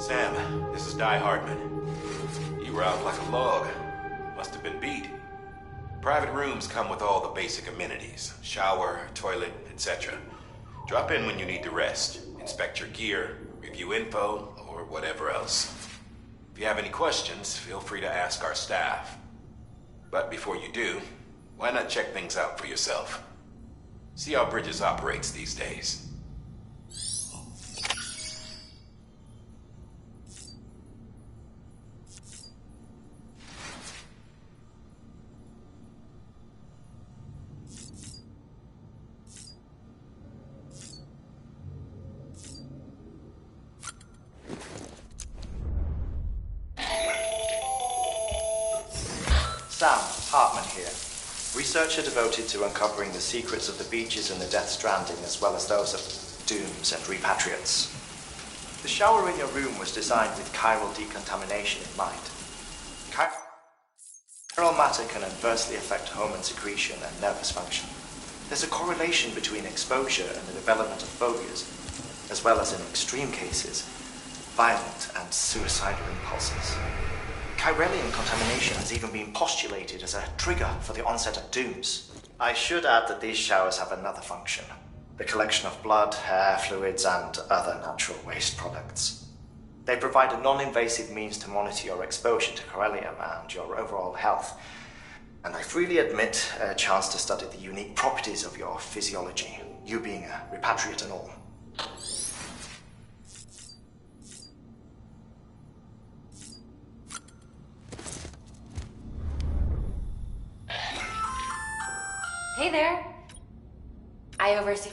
Sam, this is Di Hardman. You were out like a log. Must have been beat. Private rooms come with all the basic amenities. Shower, toilet, etc. Drop in when you need to rest. Inspect your gear, review info, or whatever else. If you have any questions, feel free to ask our staff. But before you do, why not check things out for yourself? See how Bridges operates these days. Sam, Hartman here. Researcher devoted to uncovering the secrets of the beaches and the Death Stranding, as well as those of dooms and repatriates. The shower in your room was designed with chiral decontamination in mind. Chiral matter can adversely affect hormone secretion and nervous function. There's a correlation between exposure and the development of phobias, as well as in extreme cases, violent and suicidal impulses. Chiralian contamination has even been postulated as a trigger for the onset of dooms. I should add that these showers have another function: the collection of blood, hair, fluids, and other natural waste products. They provide a non-invasive means to monitor your exposure to chiralium and your overall health, and I freely admit a chance to study the unique properties of your physiology, you being a repatriate and all. Hey there. I oversee.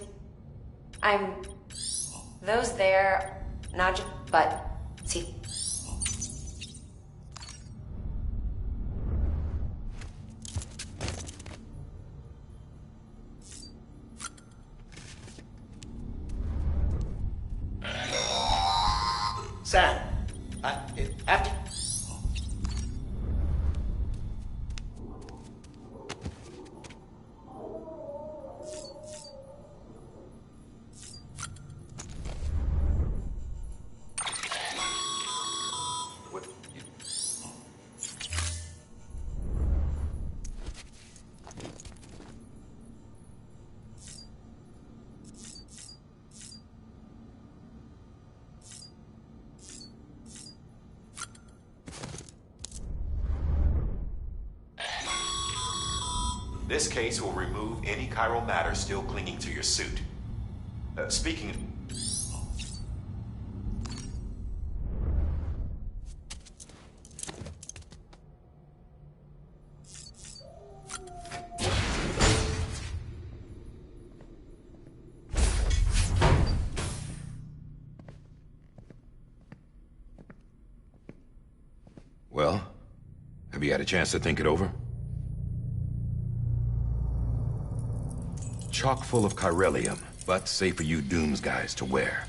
Those there, not just, but see. Sam, after... This case will remove any chiral matter still clinging to your suit. Speaking of... Well, have you had a chance to think it over? Chock full of chiralium, but safe for you Dooms guys to wear.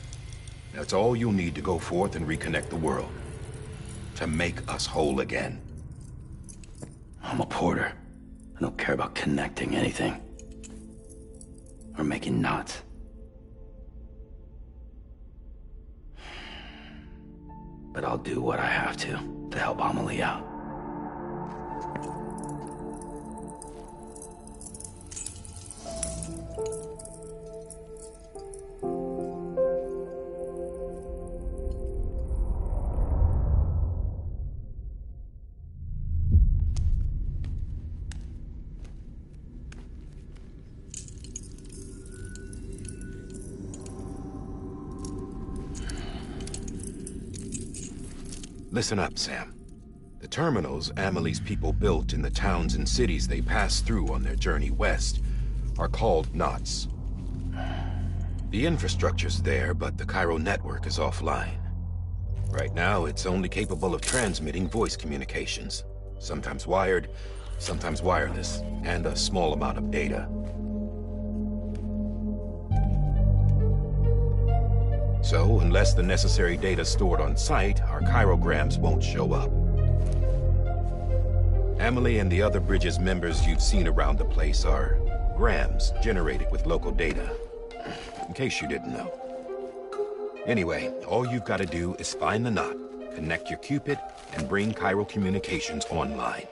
That's all you'll need to go forth and reconnect the world. To make us whole again. I'm a porter. I don't care about connecting anything. Or making knots. But I'll do what I have to help Amelie out. Listen up, Sam. The terminals Amelie's people built in the towns and cities they passed through on their journey west are called knots. The infrastructure's there, but the chiral network is offline. Right now, it's only capable of transmitting voice communications. Sometimes wired, sometimes wireless, and a small amount of data. So, unless the necessary data's stored on site, our chirograms won't show up. Amelie and the other Bridges members you've seen around the place are grams generated with local data. In case you didn't know. Anyway, all you've got to do is find the knot, connect your Cupid, and bring chiral communications online.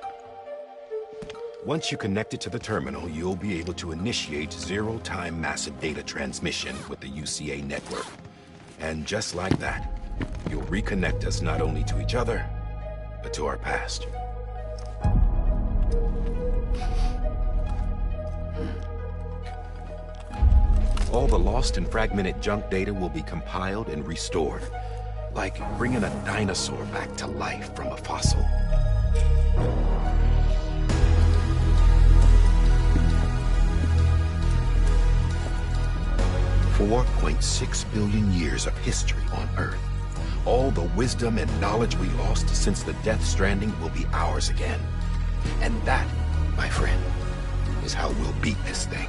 Once you connect it to the terminal, you'll be able to initiate zero-time massive data transmission with the UCA network. And just like that, you'll reconnect us not only to each other, but to our past. All the lost and fragmented junk data will be compiled and restored, like bringing a dinosaur back to life from a fossil. 4.6 billion years of history on Earth. All the wisdom and knowledge we lost since the Death Stranding will be ours again. And that, my friend, is how we'll beat this thing.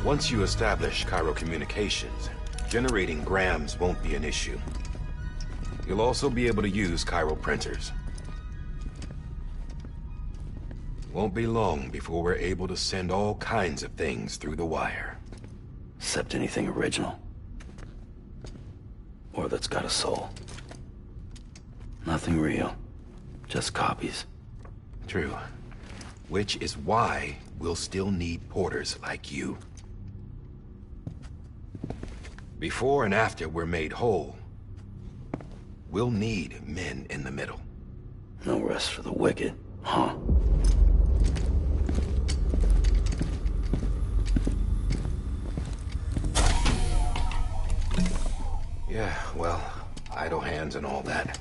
Once you establish chiral communications, generating grams won't be an issue. You'll also be able to use chiral printers. Won't be long before we're able to send all kinds of things through the wire. Except anything original. Or that's got a soul. Nothing real. Just copies. True. Which is why we'll still need porters like you. Before and after we're made whole, we'll need men in the middle. No rest for the wicked, huh? Yeah, well, idle hands and all that.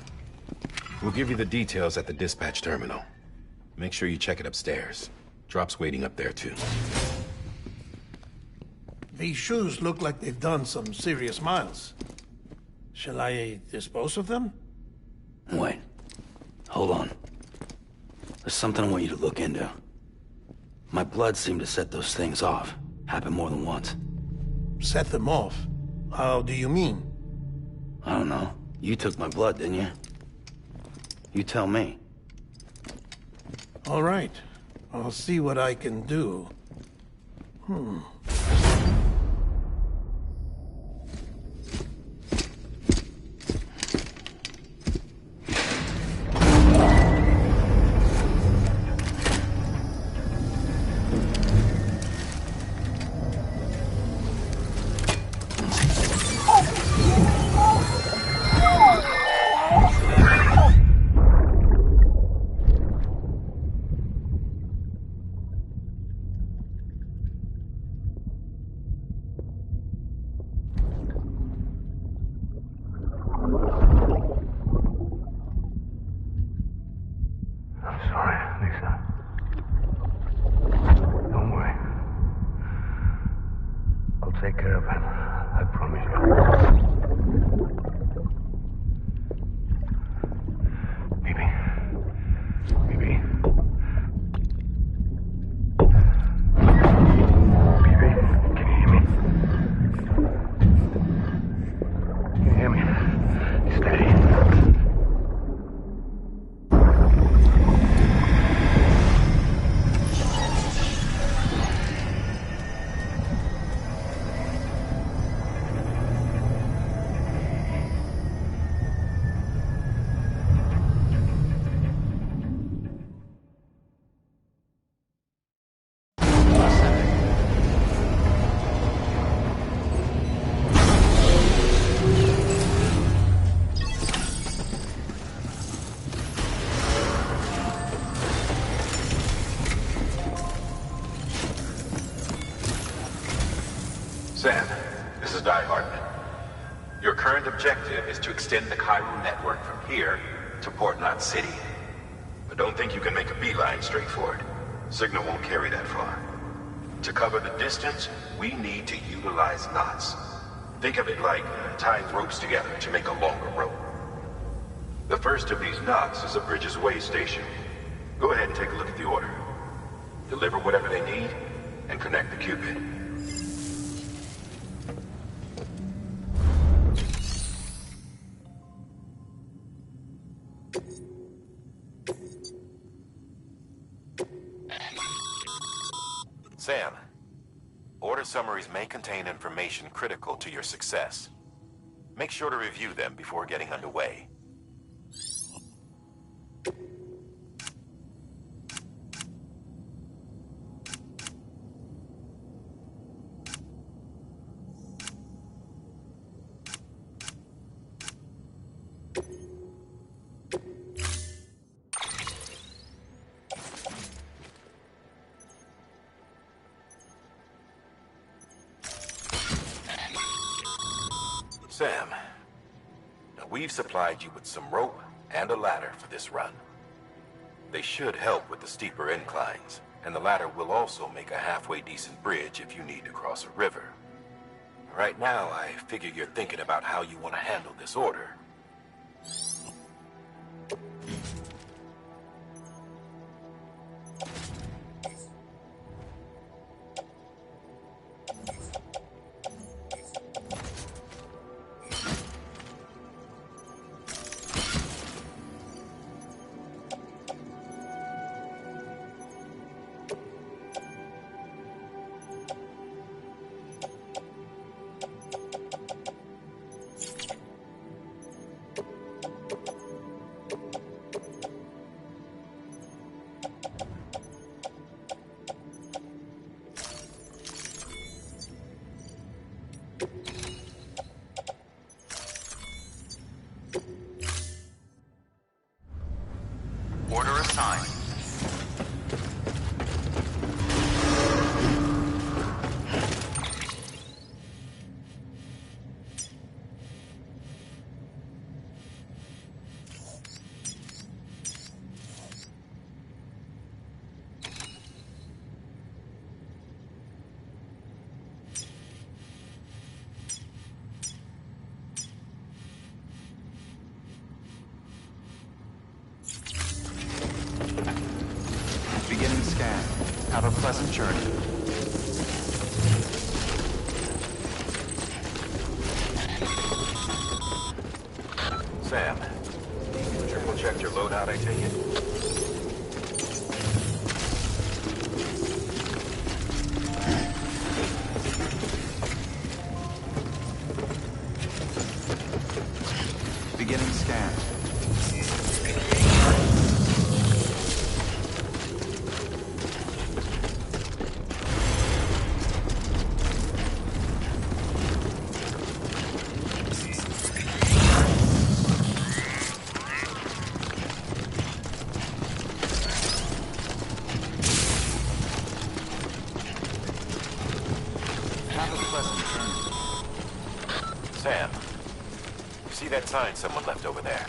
We'll give you the details at the dispatch terminal. Make sure you check it upstairs. Drop's waiting up there, too. These shoes look like they've done some serious miles. Shall I dispose of them? Wait. Hold on. There's something I want you to look into. My blood seemed to set those things off. Happened more than once. Set them off? How do you mean? I don't know. You took my blood, didn't you? You tell me. All right. I'll see what I can do. Take care of him. I promise you. Baby. Baby. Baby, can you hear me? Can you hear me? Steady. Sam, this is Di Hartman. Your current objective is to extend the chiral network from here to Port Knot City. But don't think you can make a beeline straight for it. Signal won't carry that far. To cover the distance, we need to utilize knots. Think of it like tying ropes together to make a longer rope. The first of these knots is a Bridges Way station. Go ahead and take a look at the order. Deliver whatever they need, and connect the Cupid. Sam, order summaries may contain information critical to your success. Make sure to review them before getting underway. Sam, now we've supplied you with some rope and a ladder for this run. They should help with the steeper inclines, and the ladder will also make a halfway decent bridge if you need to cross a river. Right now, I figure you're thinking about how you want to handle this order. Order assigned. Beginning scan. Have a pleasant journey. Sam, triple checked your loadout, I take it? Beginning scan. Have a pleasant journey. Sam, you see that sign someone left over there?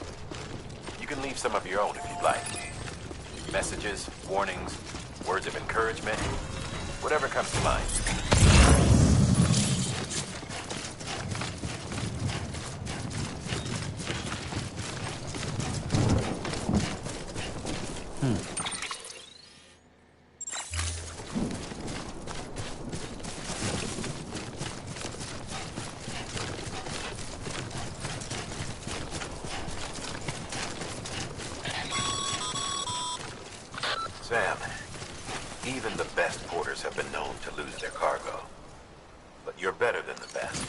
You can leave some of your own if you'd like. Messages, warnings, words of encouragement, whatever comes to mind. Sam, even the best porters have been known to lose their cargo. But you're better than the best.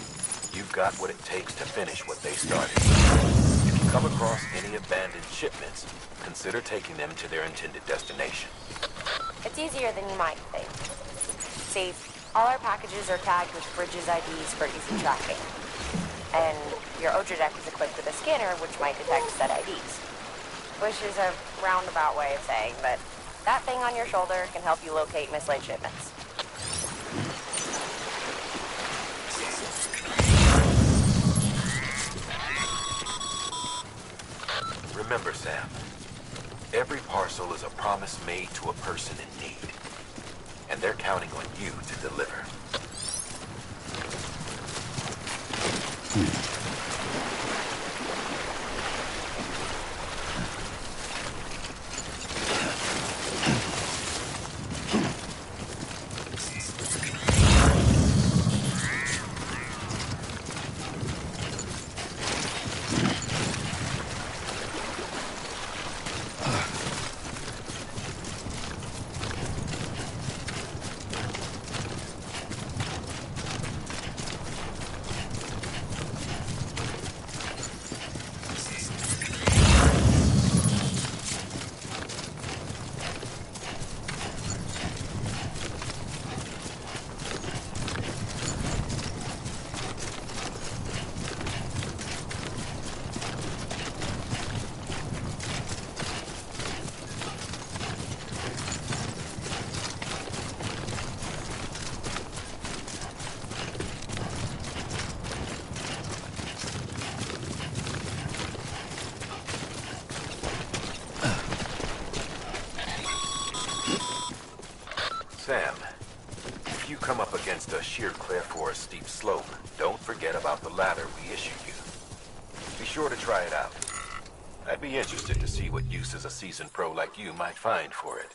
You've got what it takes to finish what they started. If you come across any abandoned shipments, consider taking them to their intended destination. It's easier than you might think. See, all our packages are tagged with Bridges IDs for easy tracking. And your Ultra deck is equipped with a scanner which might detect said IDs. Which is a roundabout way of saying that that thing on your shoulder can help you locate mislaid shipments. Remember, Sam, every parcel is a promise made to a person in need. And they're counting on you to deliver. Sam, if you come up against a sheer cliff or a steep slope, don't forget about the ladder we issued you. Be sure to try it out. I'd be interested to see what uses a seasoned pro like you might find for it.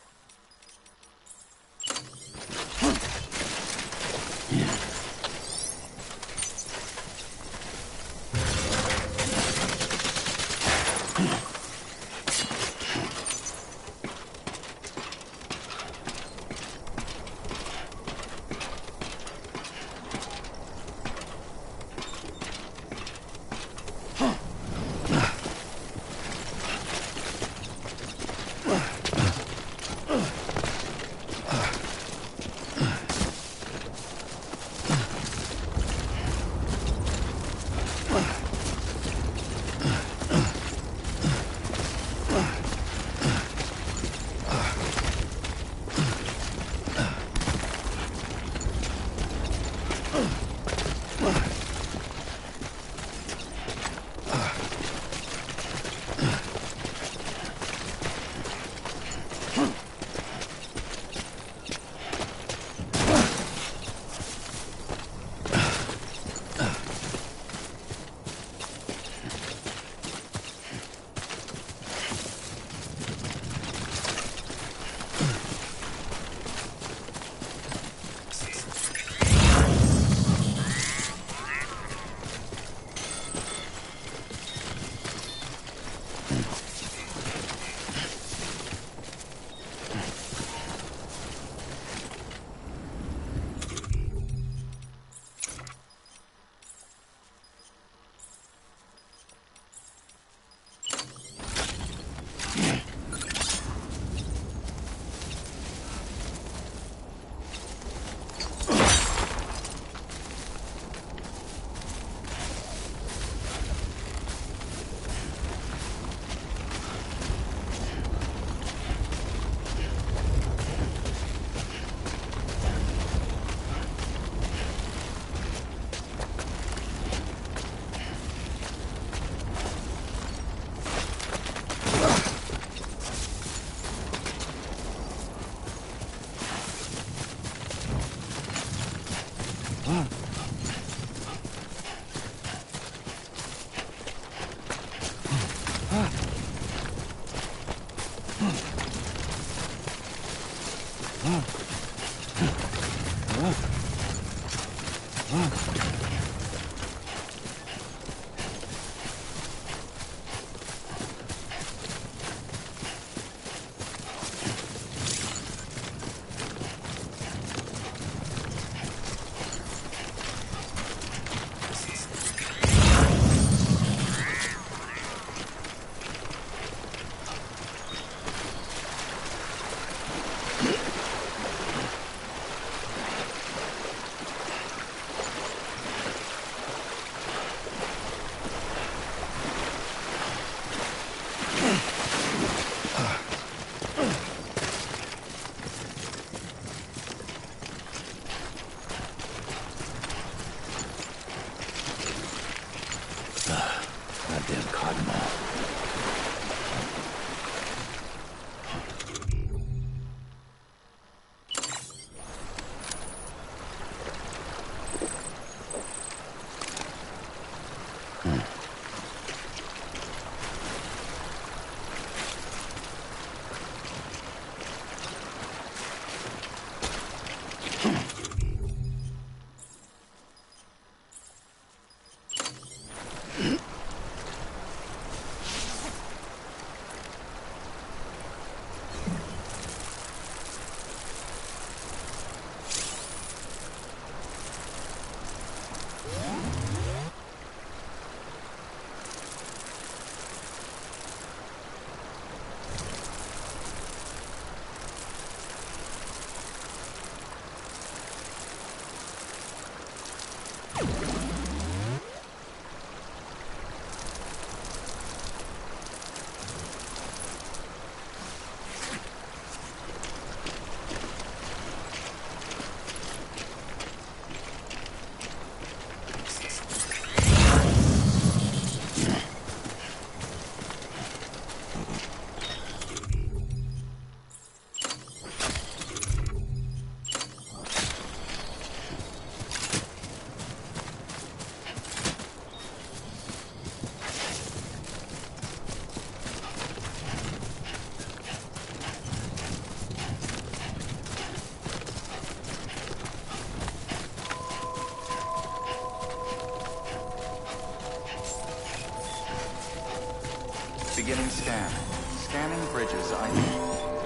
Beginning scan. Scanning bridges ID.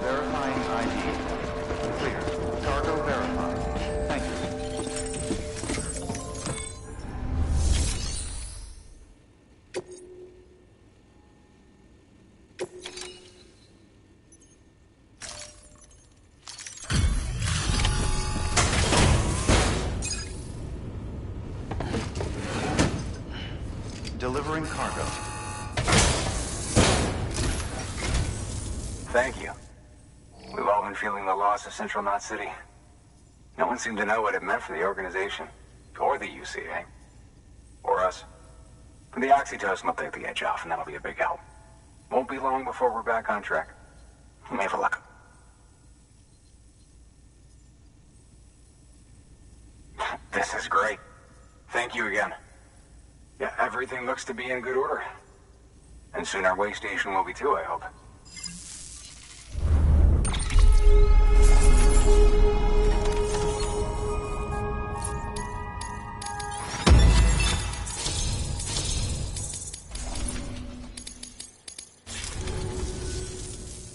Verifying ID. Clear. Cargo verified. Thank you. Delivering cargo. Thank you. We've all been feeling the loss of Central Knot City. No one seemed to know what it meant for the organization, or the UCA, or us. The oxytocin will take the edge off, and that'll be a big help. Won't be long before we're back on track. We may have luck. This is great. Thank you again. Yeah, everything looks to be in good order. And soon our way station will be too, I hope.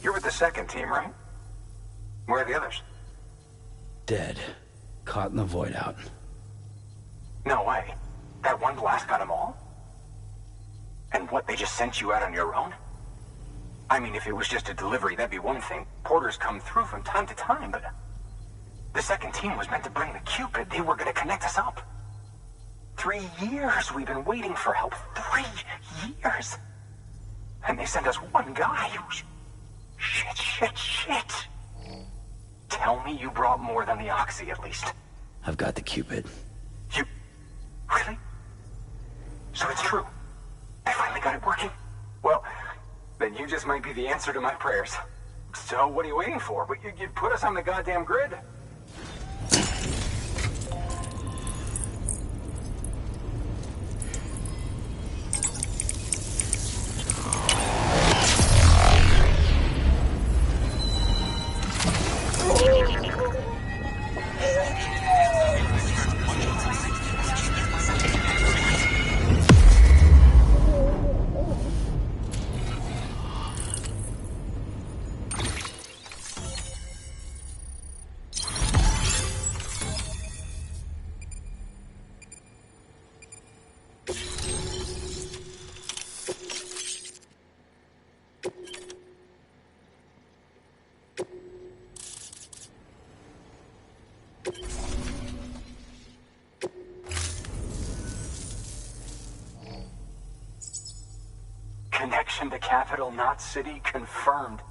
You're with the second team, right? Where are the others? Dead. Caught in the void out. No way. That one blast got them all? And what, they just sent you out on your own? I mean, if it was just a delivery, that'd be one thing. Porters come through from time to time, but... The second team was meant to bring the Cupid. They were gonna connect us up. 3 years we've been waiting for help. 3 years! And they sent us one guy who's... Shit. Tell me you brought more than the Oxy, at least. I've got the Cupid. You... Really? So it's true. I finally got it working. Well, then you just might be the answer to my prayers. So what are you waiting for? But you put us on the goddamn grid. Connection to Capital Knot City confirmed.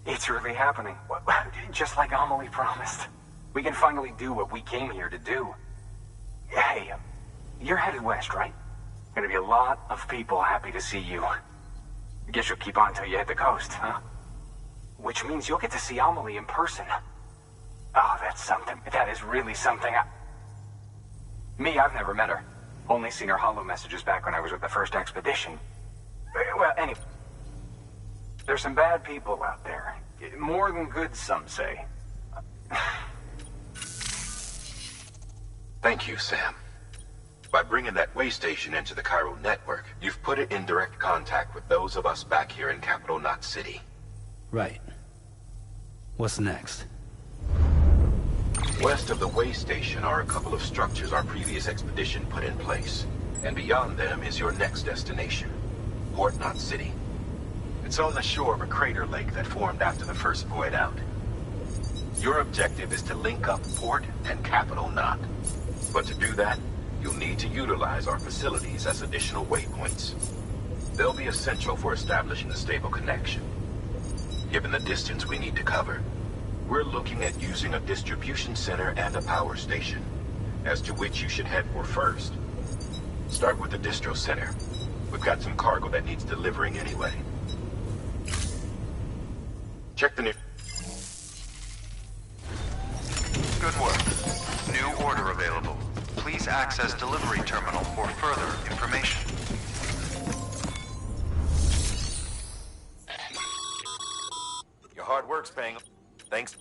It's really happening. Just like Amelie promised. We can finally do what we came here to do. Hey, you're headed west, right? Gonna be a lot of people happy to see you. Guess you'll keep on till you hit the coast, huh? Which means you'll get to see Amelie in person. Oh, that's something. That is really something. I've never met her. Only seen her holo messages back when I was with the first expedition. Well, anyway. There's some bad people out there. More than good, some say. Thank you, Sam. By bringing that way station into the Cairo network, you've put it in direct contact with those of us back here in Capital Knot City. Right. What's next? West of the way station are a couple of structures our previous expedition put in place. And beyond them is your next destination, Port Knot City. It's on the shore of a crater lake that formed after the first void out. Your objective is to link up Port and Capital Knot. But to do that, you'll need to utilize our facilities as additional waypoints. They'll be essential for establishing a stable connection. Given the distance we need to cover, we're looking at using a distribution center and a power station, as to which you should head for first. Start with the distro center. We've got some cargo that needs delivering anyway. Check the new... Good work. New order available. Please access delivery terminal for further information. Your hard work's paying. Thanks.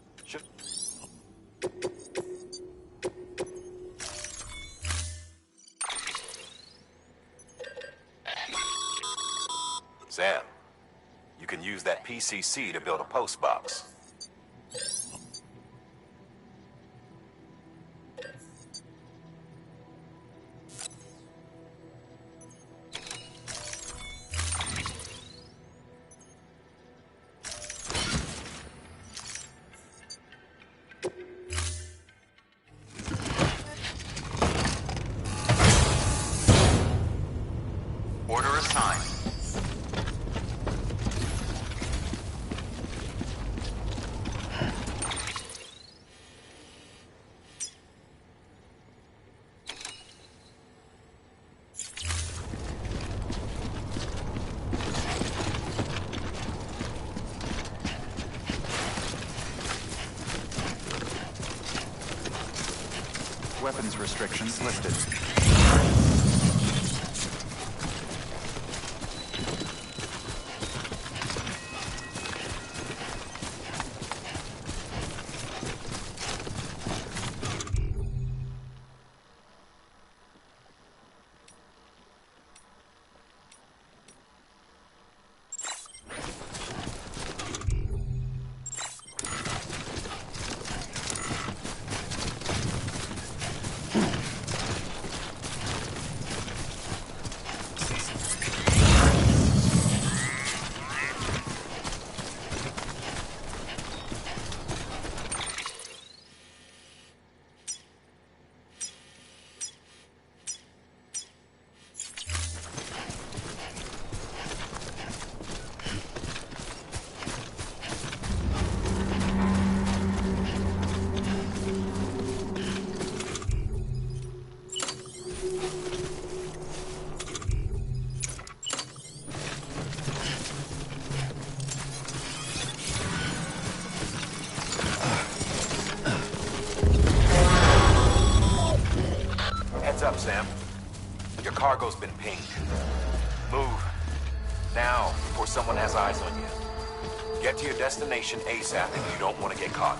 Sam, You can use that PCC to build a post box. Order assigned. Weapons restrictions listed. Heads up, Sam. Your cargo's been pinged. Move. Now, before someone has eyes on you. Get to your destination ASAP if you don't want to get caught.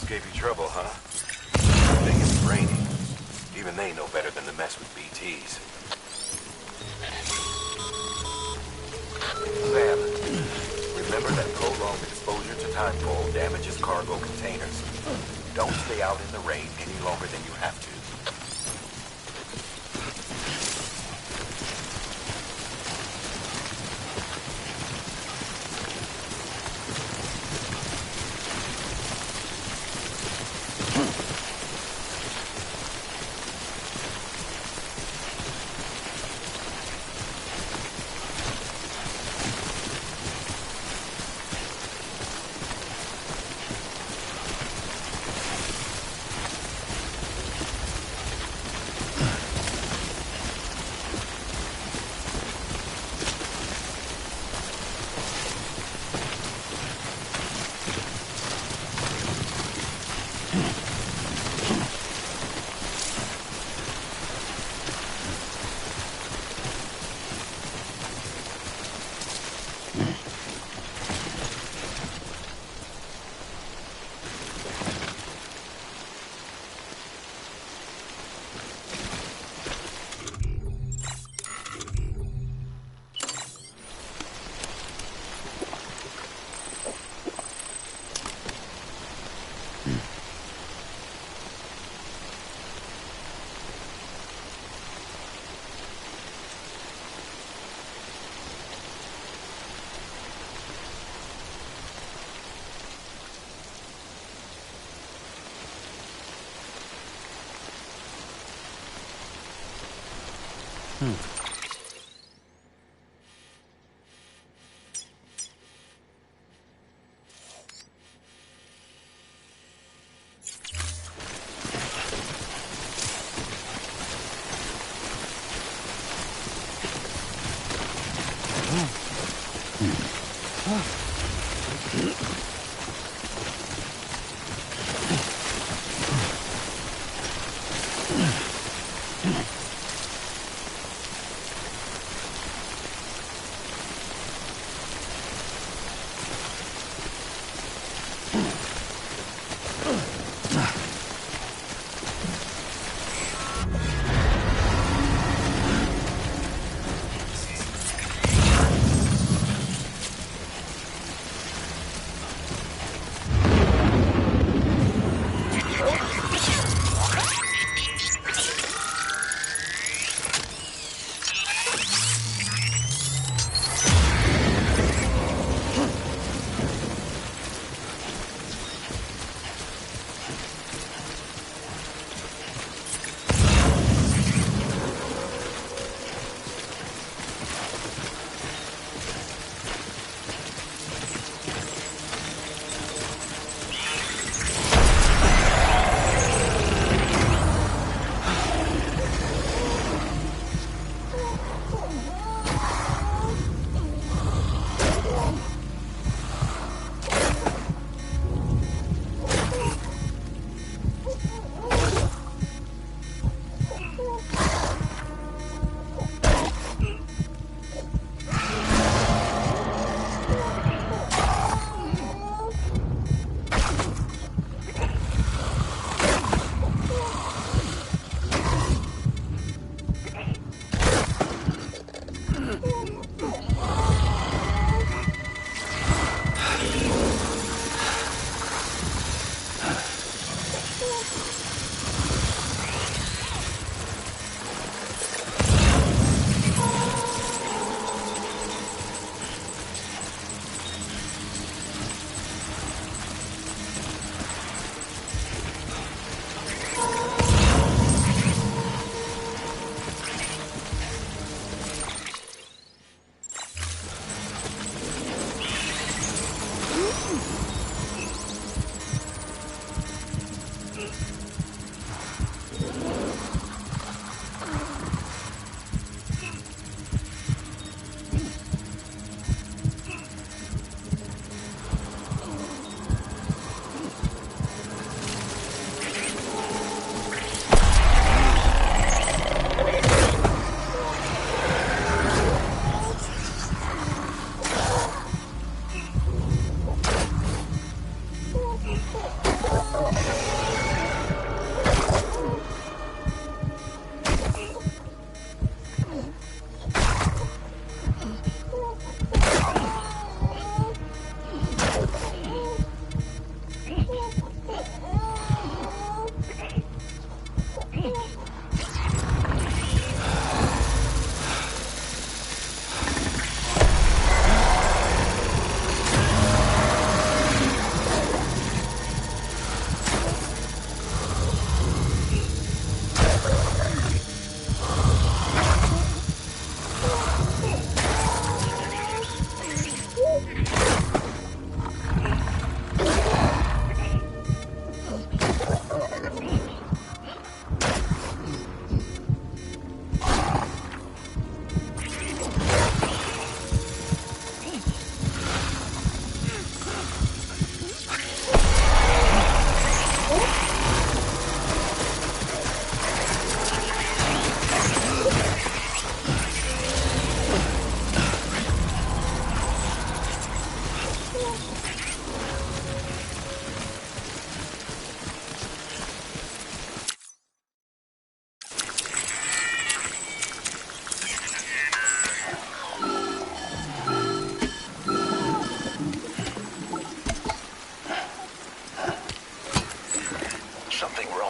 Gave you trouble, huh? Thing is brainy. Even they know better than to mess with BTs. Sam, remember that prolonged exposure to timefall damages cargo containers. Don't stay out in the rain any longer than you have to.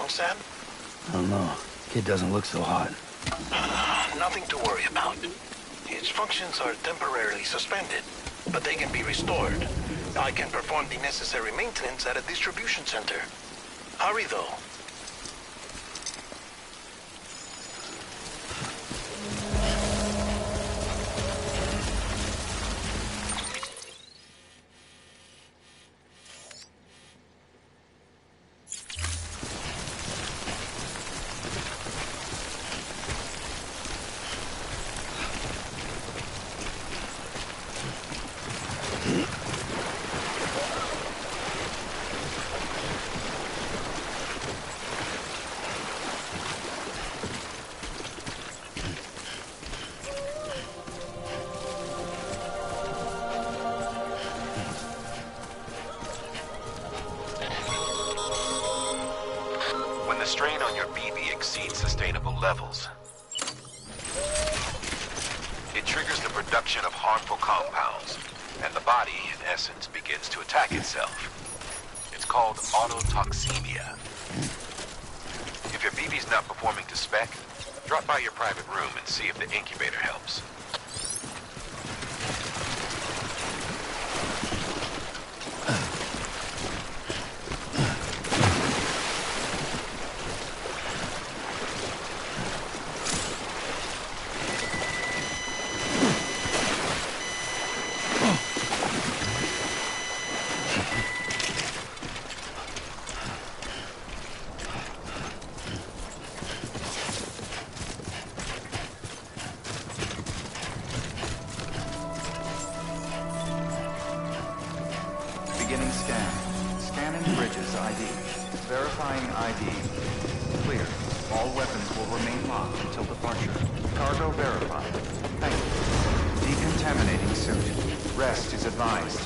wrong, Sam? I don't know. Kid doesn't look so hot. Nothing to worry about. His functions are temporarily suspended, but they can be restored. I can perform the necessary maintenance at a distribution center. Hurry, though. When the strain on your BB exceeds sustainable levels, it triggers the production of harmful compounds, and the body, in essence, begins to attack itself. It's called autotoxemia. If your BB's not performing to spec, drop by your private room and see if the incubator helps. Beginning scan. Scanning bridges ID. Verifying ID. Clear. All weapons will remain locked until departure. Cargo verified. Thank you. Decontaminating suit. Rest is advised.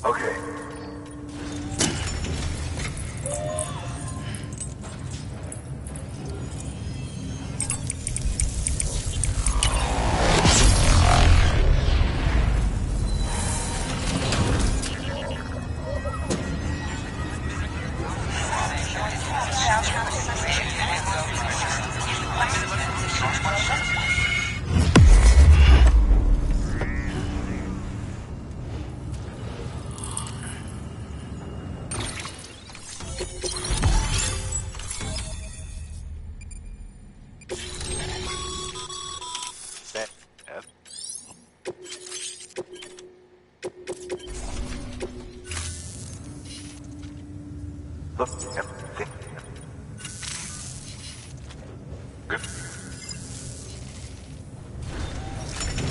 Okay.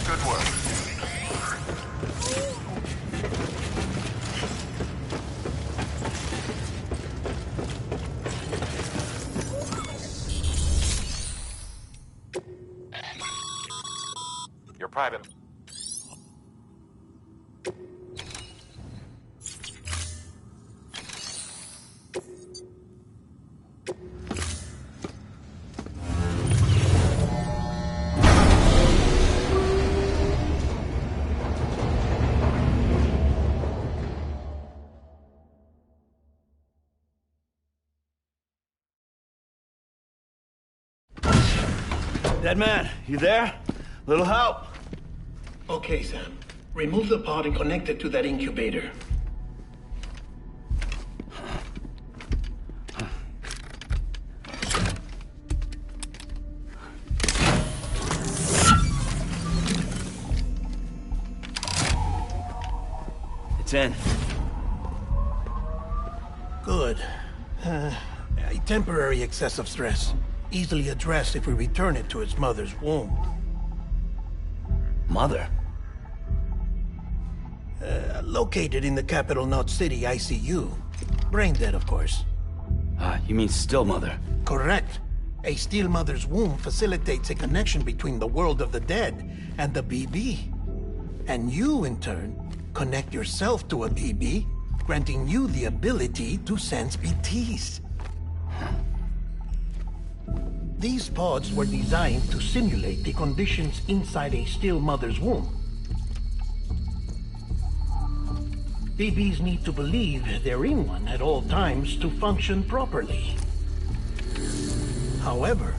Good work. Your private... Dead man, you there? Little help? Okay, Sam. Remove the pod and connect it to that incubator. It's in. Good. A temporary excess of stress. Easily addressed if we return it to its mother's womb. Mother? Located in the capital Knot City ICU. Brain dead, of course. You mean still mother? Correct. A still mother's womb facilitates a connection between the world of the dead and the BB. And you, in turn, connect yourself to a BB, granting you the ability to sense BTs. These pods were designed to simulate the conditions inside a still mother's womb. BBs need to believe they're in one at all times to function properly. However,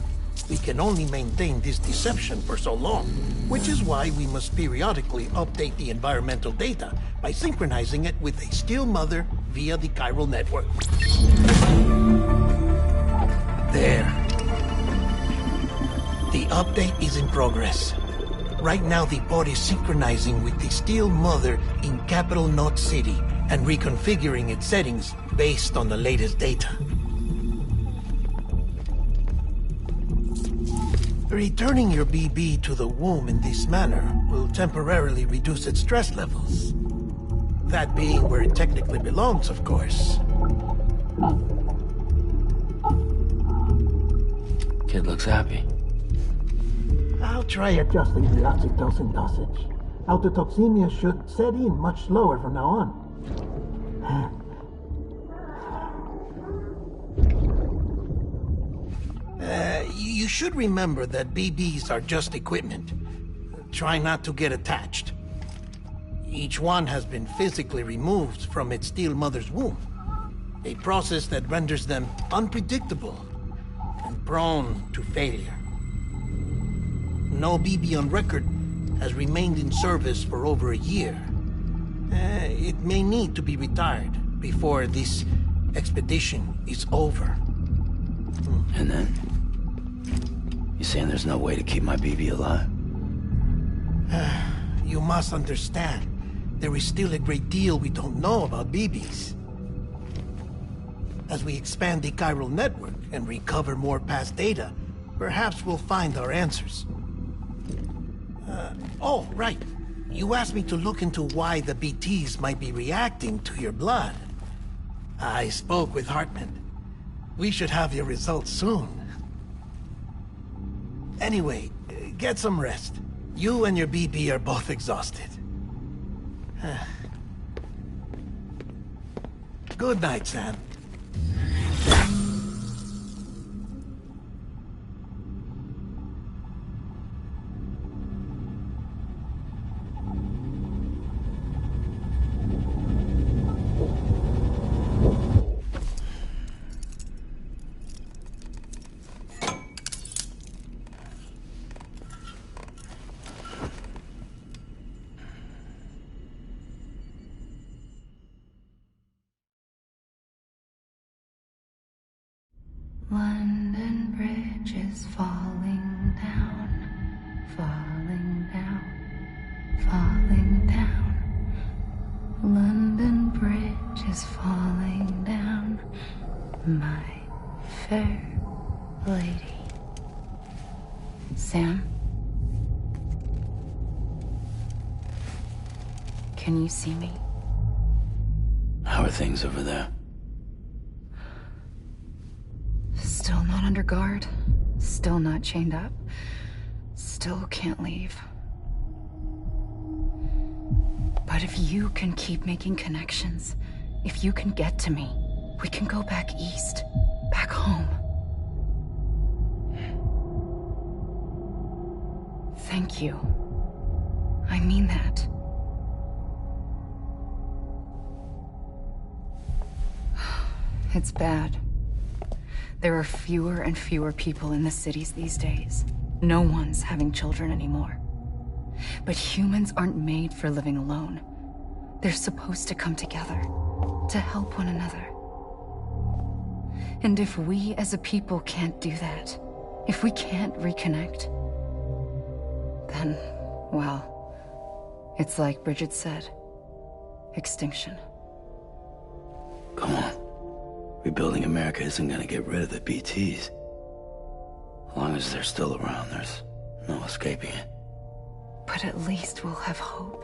we can only maintain this deception for so long, which is why we must periodically update the environmental data by synchronizing it with a still mother via the chiral network. There. The update is in progress. Right now, the pod is synchronizing with the still mother in capital Knot City and reconfiguring its settings based on the latest data. Returning your BB to the womb in this manner will temporarily reduce its stress levels. That being where it technically belongs, of course. Kid looks happy. I'll try adjusting the oxytocin dosage. Autotoxemia should set in much slower from now on. You should remember that BBs are just equipment. Try not to get attached. Each one has been physically removed from its still mother's womb. A process that renders them unpredictable and prone to failure. No BB on record has remained in service for over a year. It may need to be retired before this expedition is over. And then? You saying there's no way to keep my BB alive? You must understand, there is still a great deal we don't know about BBs. As we expand the chiral network and recover more past data, perhaps we'll find our answers. Oh, right. You asked me to look into why the BTs might be reacting to your blood. I spoke with Hartman. We should have your results soon. Anyway, get some rest. You and your BB are both exhausted. Good night, Sam. London Bridge is falling down, falling down, falling down. London Bridge is falling down, my fair lady. Sam? Can you see me? How are things over there? Still not under guard, still not chained up, still can't leave. But if you can keep making connections, if you can get to me, we can go back east, back home. Thank you. I mean that. It's bad. There are fewer and fewer people in the cities these days. No one's having children anymore. But humans aren't made for living alone. They're supposed to come together, to help one another. And if we as a people can't do that, if we can't reconnect, then, well, it's like Bridget said, extinction. Come on. Rebuilding America isn't gonna get rid of the BTs. As long as they're still around, there's no escaping it. But at least we'll have hope.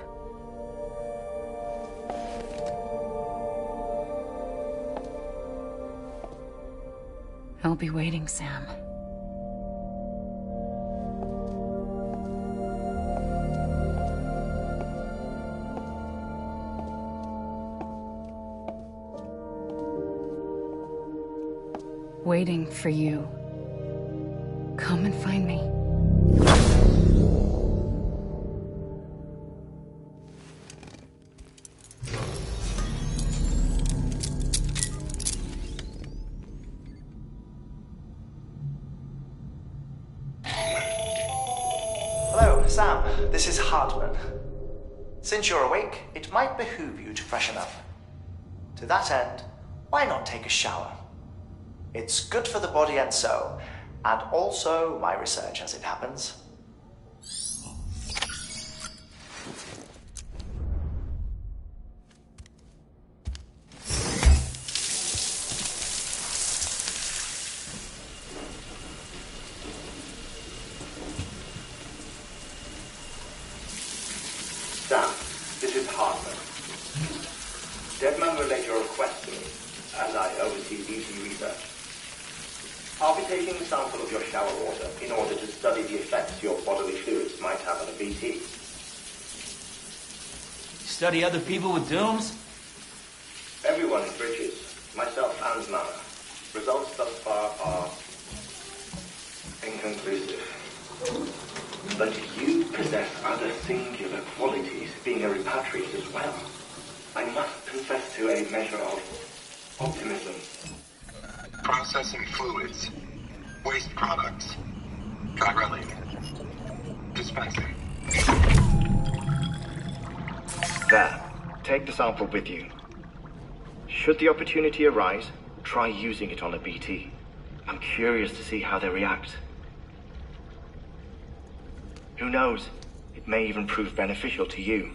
I'll be waiting, Sam. Waiting for you. Come and find me. Hello, Sam. This is Hartman. Since you're awake, it might behoove you to freshen up. To that end, why not take a shower? It's good for the body and soul, and also my research as it happens. Sam, this is Hartman. Deadman relayed your request to me, as I oversee BT research. I'll be taking a sample of your shower water in order to study the effects your bodily fluids might have on a BT. Study other people with dooms? Everyone in Bridges, myself and Nana. Results thus far are inconclusive. But you possess other singular qualities, being a repatriate as well. I must confess to a measure of optimism. Processing fluids, waste products, drilling, dispensing. There. Take the sample with you. Should the opportunity arise, try using it on a BT. I'm curious to see how they react. Who knows? It may even prove beneficial to you.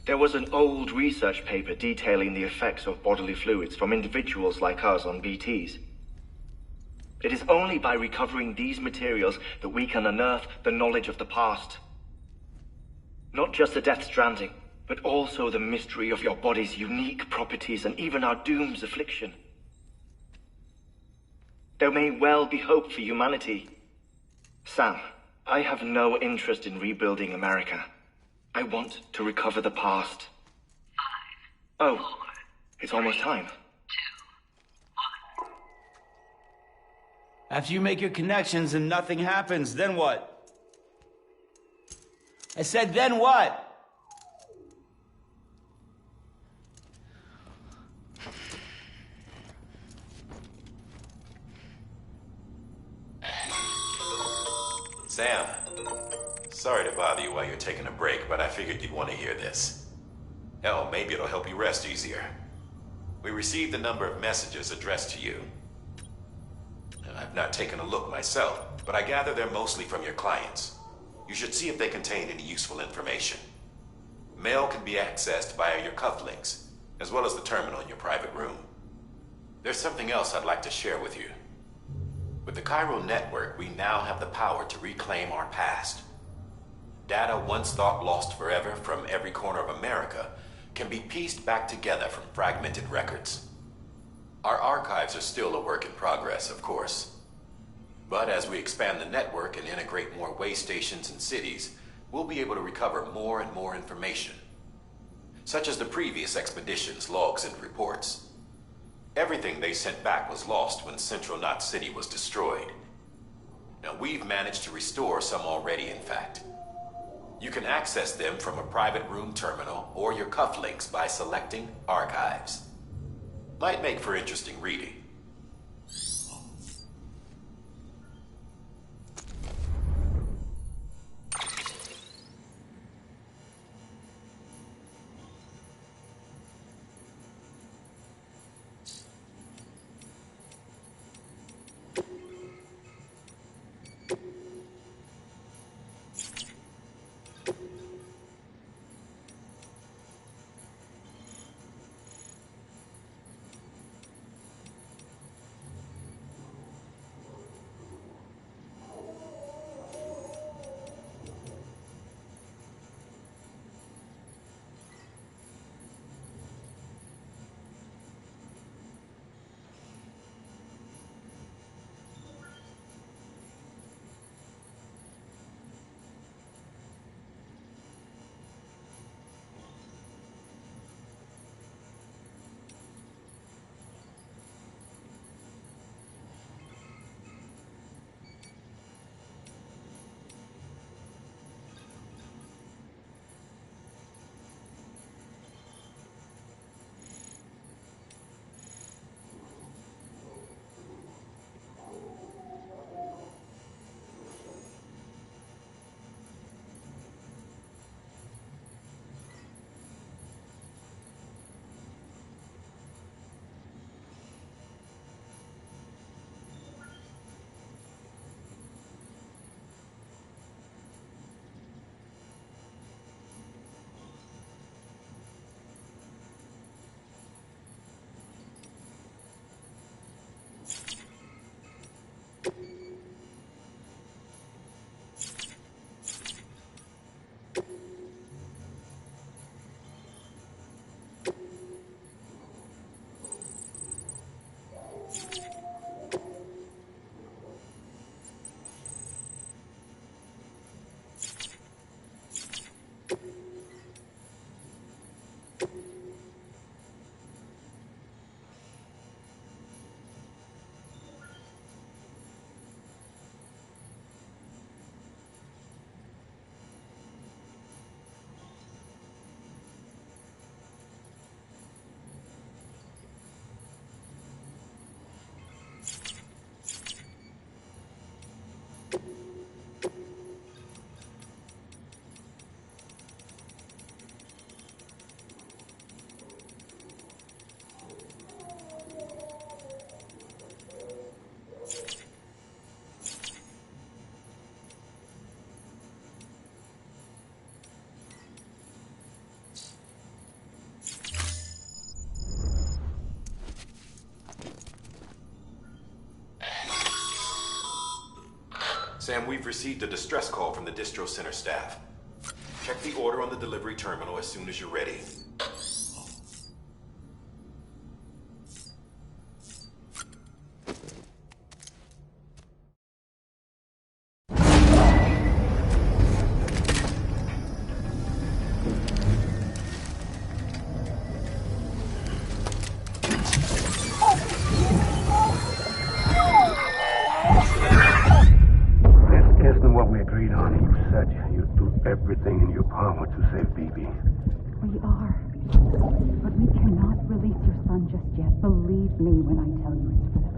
There was an old research paper detailing the effects of bodily fluids from individuals like us on BTs. It is only by recovering these materials that we can unearth the knowledge of the past. Not just the death stranding, but also the mystery of your body's unique properties and even our doom's affliction. There may well be hope for humanity. Sam, I have no interest in rebuilding America. I want to recover the past. 5, 4, it's almost time. 2, 1. After you make your connections and nothing happens, then what? I said, then what? Sam, sorry to bother you while you're taking a break, but I figured you'd want to hear this. Hell, maybe it'll help you rest easier. We received a number of messages addressed to you. I've not taken a look myself, but I gather they're mostly from your clients. You should see if they contain any useful information. Mail can be accessed via your cufflinks, as well as the terminal in your private room. There's something else I'd like to share with you. With the Cairo network, we now have the power to reclaim our past. Data once thought lost forever from every corner of America can be pieced back together from fragmented records. Our archives are still a work in progress, of course. But as we expand the network and integrate more way stations and cities, we'll be able to recover more and more information, such as the previous expedition's logs and reports. Everything they sent back was lost when Central Knot City was destroyed. Now, we've managed to restore some already, in fact. You can access them from a private room terminal or your cufflinks by selecting Archives. Might make for interesting reading. Sam, we've received a distress call from the distro center staff. Check the order on the delivery terminal as soon as you're ready. Everything in your power to save BB. We are. But we cannot release your son just yet. Believe me when I tell you it's for the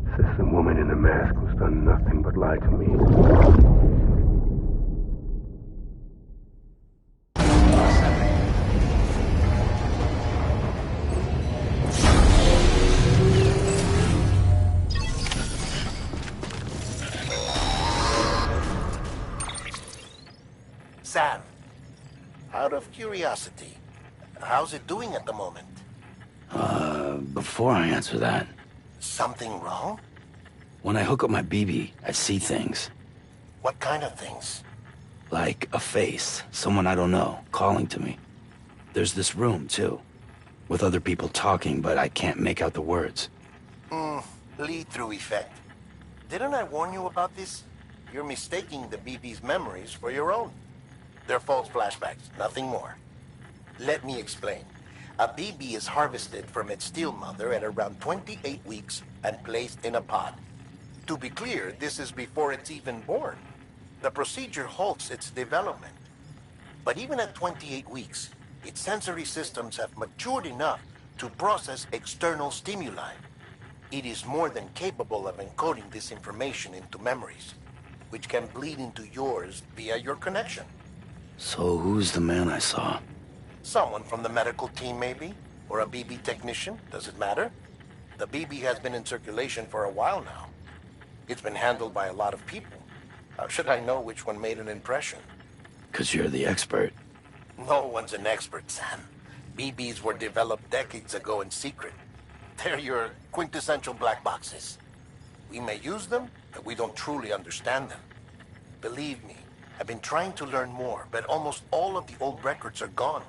best. Says the woman in the mask who's done nothing but lie to me. Sam, out of curiosity, how's it doing at the moment? Before I answer that, Something wrong? when I hook up my BB, I see things. What kind of things? Like a face, someone I don't know, calling to me. There's this room, too, with other people talking, but I can't make out the words. Lead-through effect. Didn't I warn you about this? You're mistaking the BB's memories for your own. They're false flashbacks, nothing more. Let me explain. A BB is harvested from its steel mother at around 28 weeks and placed in a pod. To be clear, this is before it's even born. The procedure halts its development. But even at 28 weeks, its sensory systems have matured enough to process external stimuli. It is more than capable of encoding this information into memories, which can bleed into yours via your connection. So who's the man I saw? Someone from the medical team, maybe? Or a BB technician? Does it matter? The BB has been in circulation for a while now. It's been handled by a lot of people. How should I know which one made an impression? 'Cause you're the expert. No one's an expert, Sam. BBs were developed decades ago in secret. They're your quintessential black boxes. We may use them, but we don't truly understand them. Believe me, I've been trying to learn more, but almost all of the old records are gone.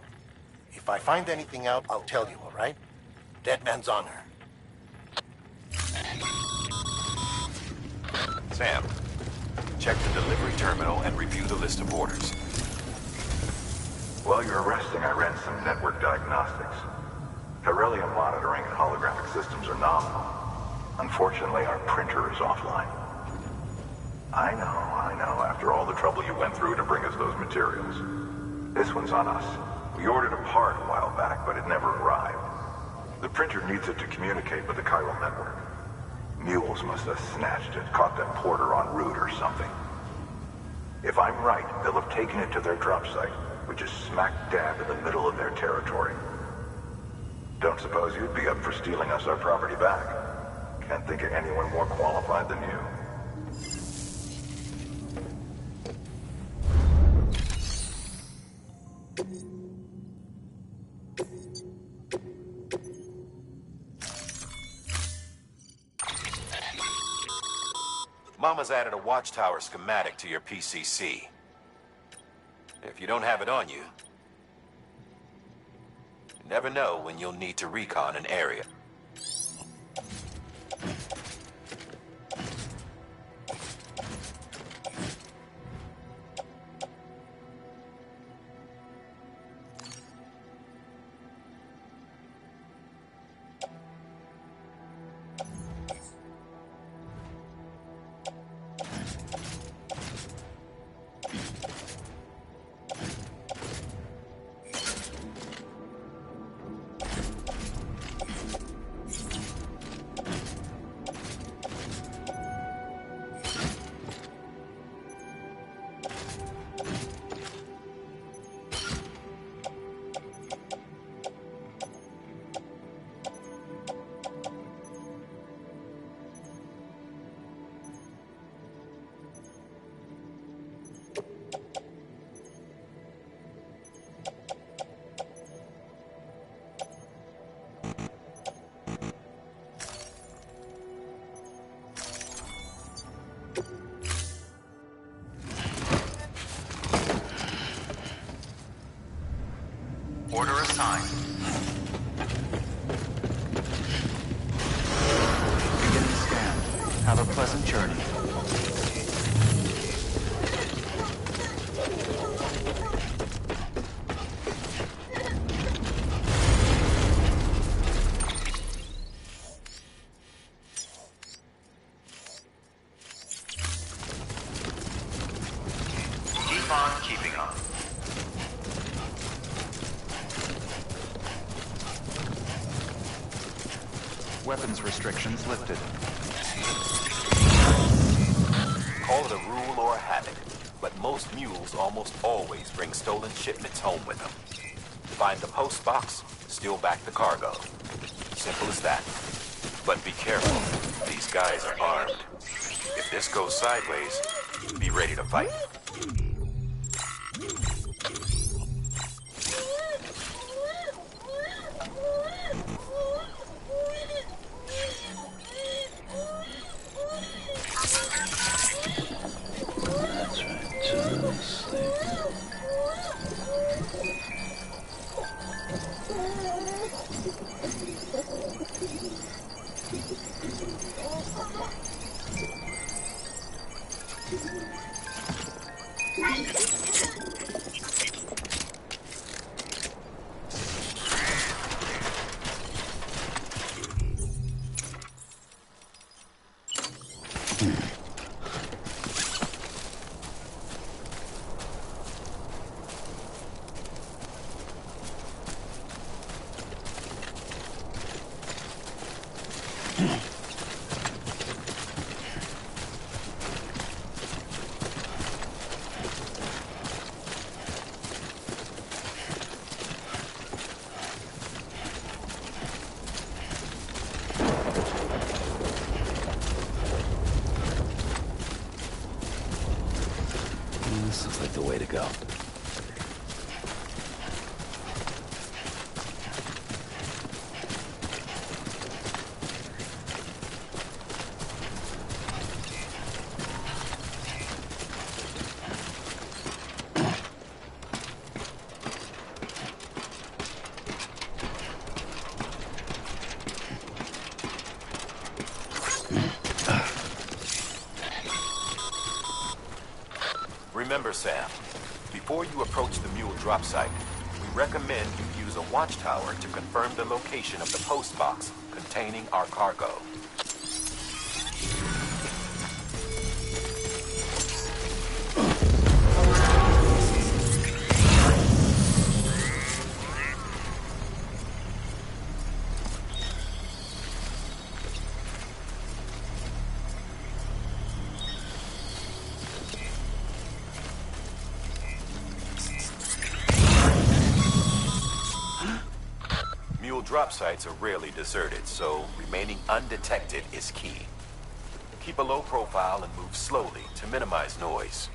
If I find anything out, I'll tell you, all right? Dead man's honor. Sam, check the delivery terminal and review the list of orders. While you're resting, I ran some network diagnostics. Beryllium monitoring and holographic systems are nominal. Unfortunately, our printer is offline. I know. After all the trouble you went through to bring us those materials. This one's on us. We ordered a part a while back, but it never arrived. The printer needs it to communicate with the chiral network. Mules must have snatched it, caught that porter en route or something. If I'm right, they'll have taken it to their drop site, which is smack dab in the middle of their territory. Don't suppose you'd be up for stealing us our property back? Can't think of anyone more qualified than you. Mama's added a watchtower schematic to your PCC. If you don't have it on you, you never know when you'll need to recon an area. pleasant journey. Keep on keeping on. Weapons restrictions lifted. Call it a rule or a habit, but most mules almost always bring stolen shipments home with them. Find the post box, steal back the cargo. Simple as that. But be careful. These guys are armed. If this goes sideways, be ready to fight. This looks like the way to go. Remember, Sam, before you approach the mule drop site, we recommend you use a watchtower to confirm the location of the post box containing our cargo. Mule drop sites are rarely deserted, so remaining undetected is key. Keep a low profile and move slowly to minimize noise.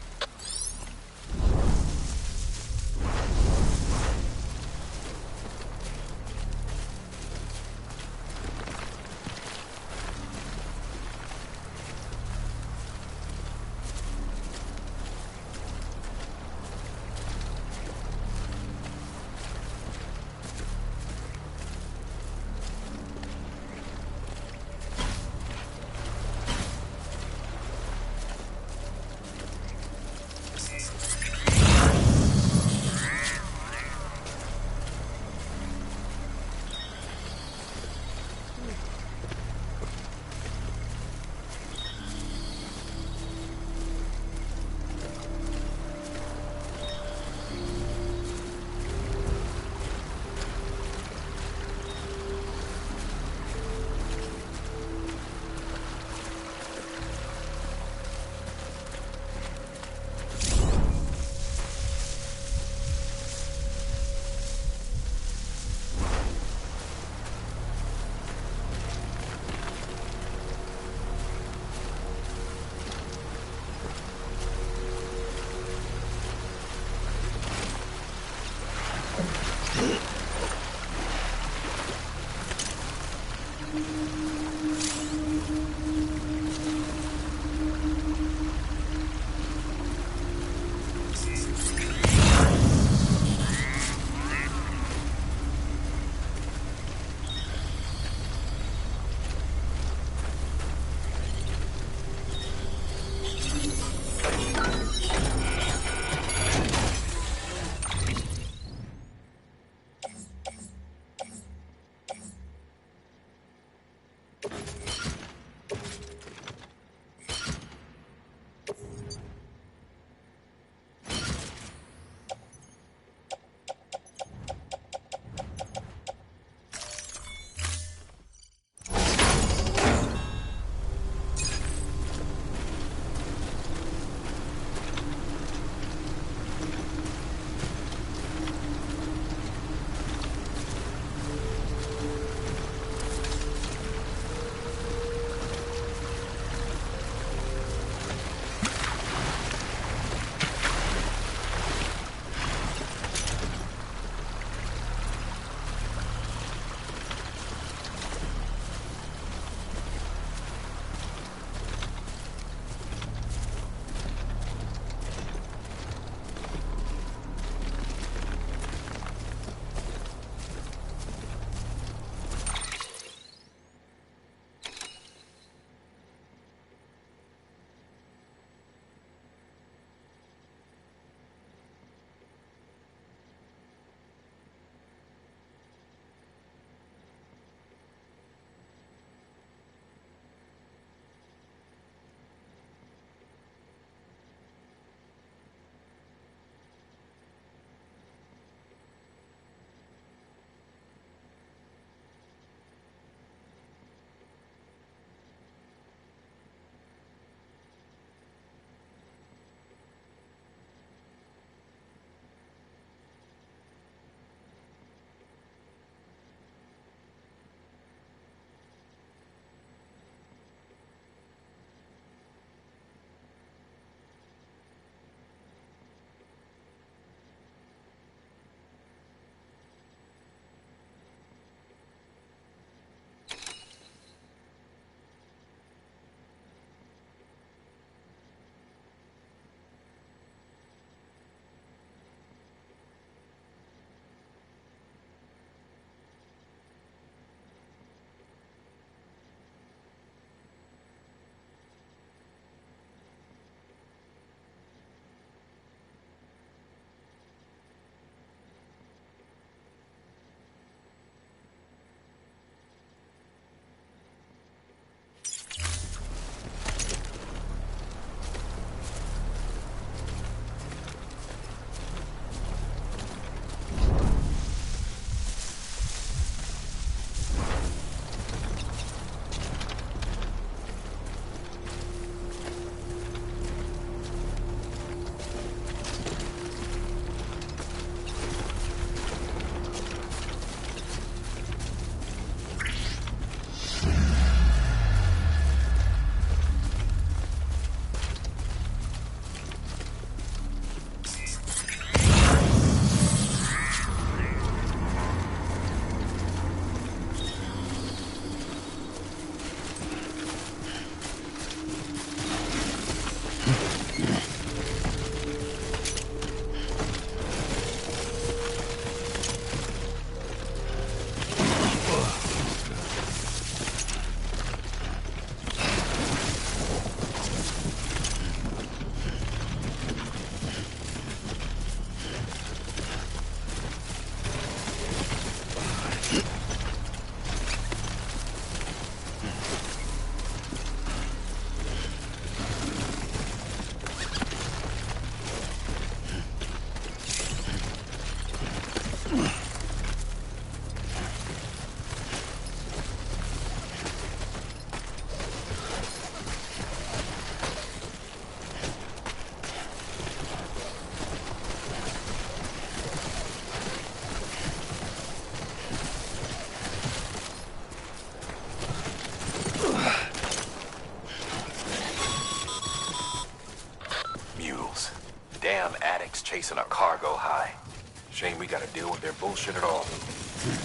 Shame we gotta deal with their bullshit at all.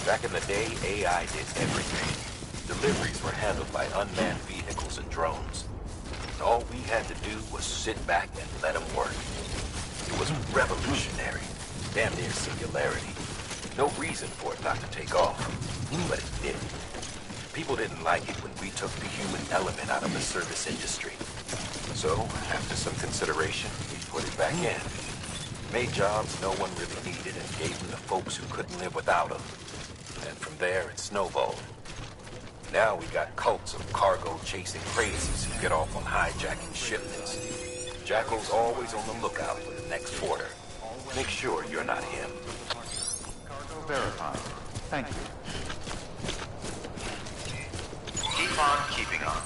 Back in the day, AI did everything. Deliveries were handled by unmanned vehicles and drones. All we had to do was sit back and let them work. It was revolutionary. Damn near singularity. No reason for it not to take off. But it didn't. People didn't like it when we took the human element out of the service industry. So, after some consideration, we put it back in. Made jobs no one really needed and gave them to folks who couldn't live without them. And from there, it snowballed. Now we got cults of cargo-chasing crazies who get off on hijacking shipments. Jackal's always on the lookout for the next order. Make sure you're not him. Cargo verified. Thank you. Keep on keeping on.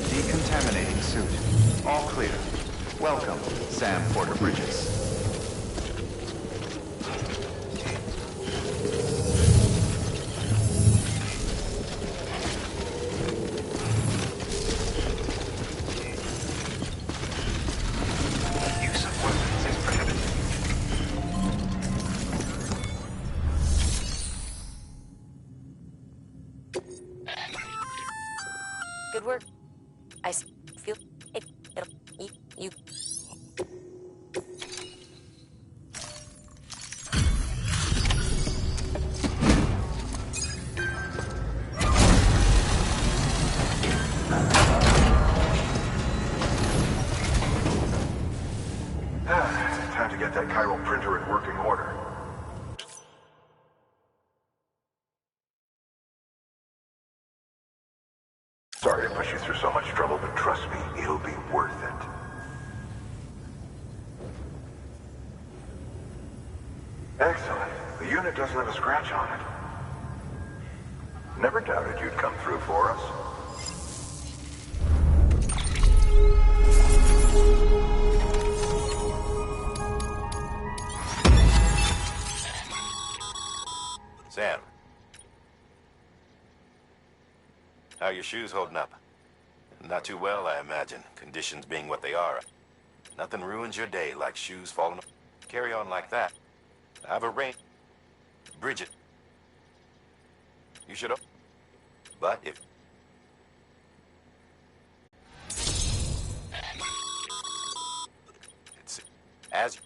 Decontaminating suit. All clear. Welcome, Sam Porter Bridges. Use of weapons is prohibited. Good work. Feel it. You. Time to get that chiral printer in working order. Sorry to push you through so much trouble, but trust me, it'll be worth it. Excellent. The unit doesn't have a scratch on it. Never doubted you'd come through for us. Sam. How are your shoes holding up? Not too well, I imagine. Conditions being what they are. Nothing ruins your day like shoes falling. Carry on like that. I've arranged. Bridget. You should. But if. It's as.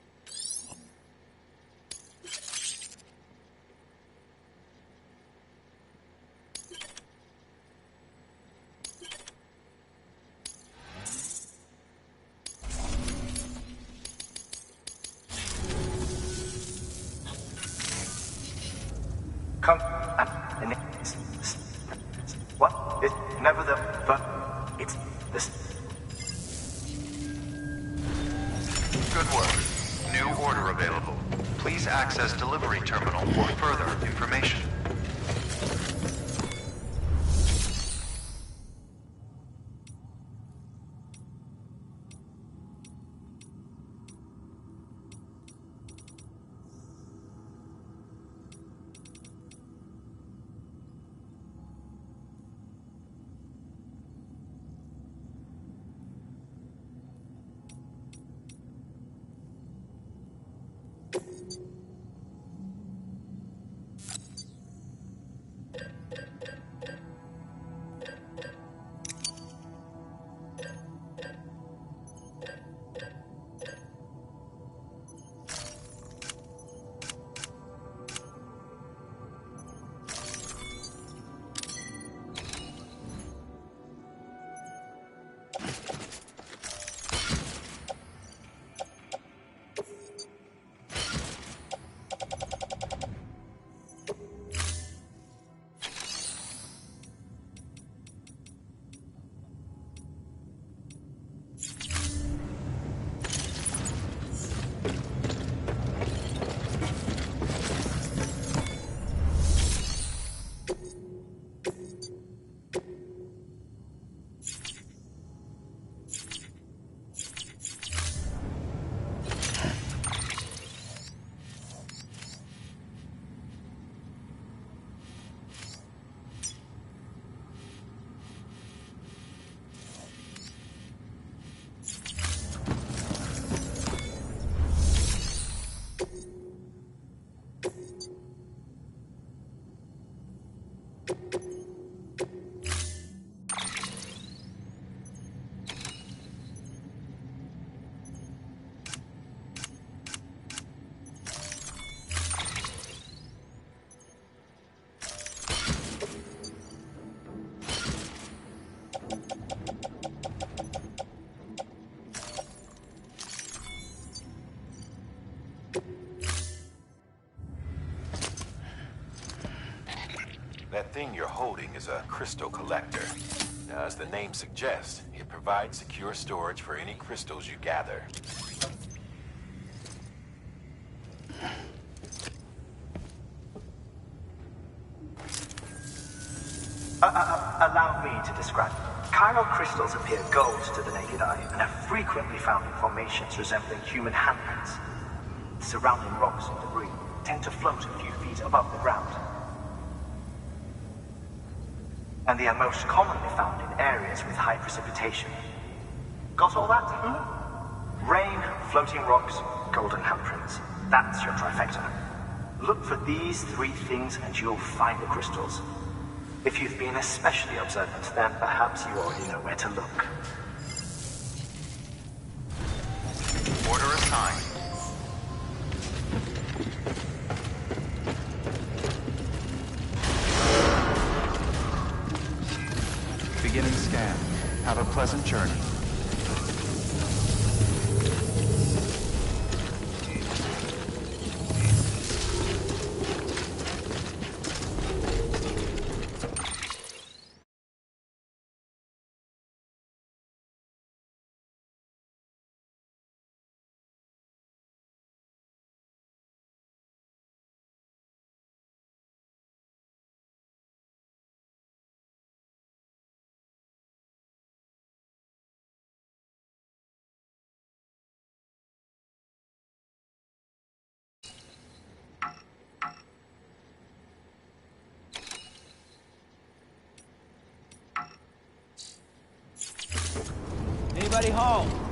Come. What? It's never the. But it's this. Good work. New order available. Please access delivery terminal for further information. That thing you're holding is a crystal collector. Now, as the name suggests, it provides secure storage for any crystals you gather. Allow me to describe them. Chiral crystals appear gold to the naked eye and are frequently found in formations resembling human handprints. Surrounding rocks and debris tend to float a few feet above the ground. And they are most commonly found in areas with high precipitation. Got all that? Rain, floating rocks, golden handprints. That's your trifecta. Look for these three things and you'll find the crystals. If you've been especially observant, then perhaps you already know where to look. Order assigned. Beginning scan. Have a pleasant journey. Anybody home?